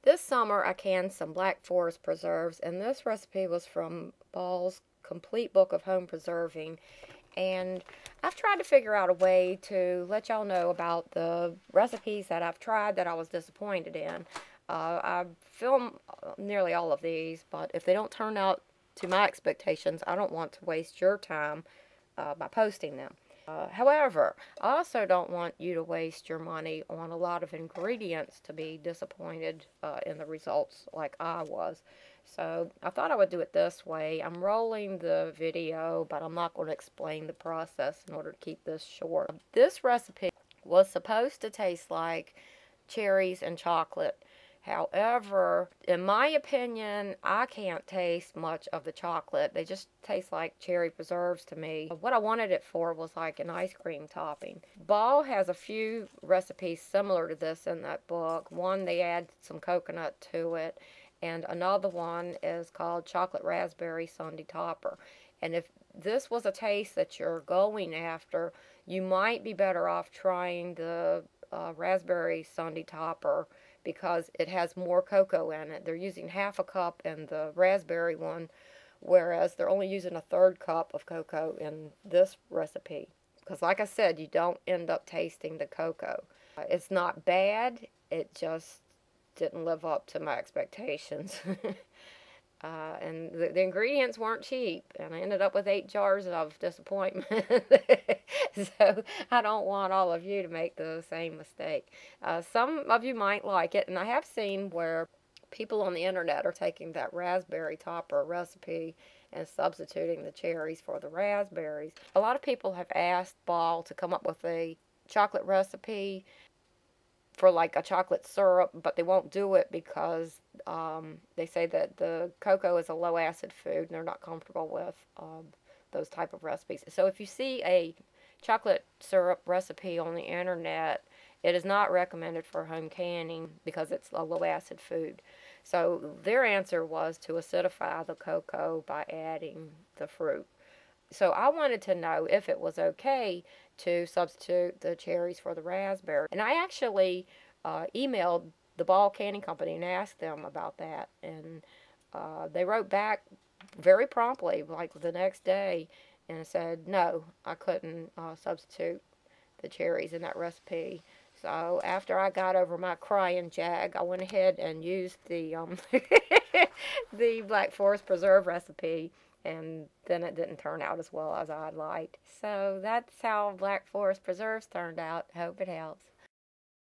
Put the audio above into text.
This summer I canned some Black Forest preserves, and this recipe was from Ball's Complete Book of Home Preserving. And I've tried to figure out a way to let y'all know about the recipes that I've tried that I was disappointed in. I film nearly all of these, but if they don't turn out to my expectations, I don't want to waste your time by posting them. However, I also don't want you to waste your money on a lot of ingredients to be disappointed in the results like I was. So I thought I would do it this way. I'm rolling the video, but I'm not going to explain the process in order to keep this short. This recipe was supposed to taste like cherries and chocolate. However, in my opinion, I can't taste much of the chocolate. They just taste like cherry preserves to me. What I wanted it for was like an ice cream topping. Ball has a few recipes similar to this in that book. One, they add some coconut to it, and another one is called chocolate raspberry sundae topper. And if this was a taste that you're going after, you might be better off trying the raspberry sundae topper, because it has more cocoa in it. They're using half a cup in the raspberry one, whereas they're only using a third cup of cocoa in this recipe. Because like I said, you don't end up tasting the cocoa. It's not bad, it just didn't live up to my expectations. And the ingredients weren't cheap, and I ended up with 8 jars of disappointment. So I don't want all of you to make the same mistake. Some of you might like it, and I have seen where people on the internet are taking that raspberry topper recipe and substituting the cherries for the raspberries. A lot of people have asked Ball to come up with a chocolate recipe for like a chocolate syrup, but they won't do it because they say that the cocoa is a low acid food and they're not comfortable with those type of recipes. So if you see a chocolate syrup recipe on the internet, it is not recommended for home canning because it's a low acid food. So their answer was to acidify the cocoa by adding the fruit. So I wanted to know if it was okay to substitute the cherries for the raspberry. And I actually emailed the Ball Canning Company and asked them about that. And they wrote back very promptly, like the next day, and said, no, I couldn't substitute the cherries in that recipe. So after I got over my crying jag, I went ahead and used the the Black Forest preserve recipe, and then it didn't turn out as well as I'd liked. So that's how Black Forest preserves turned out. Hope it helps.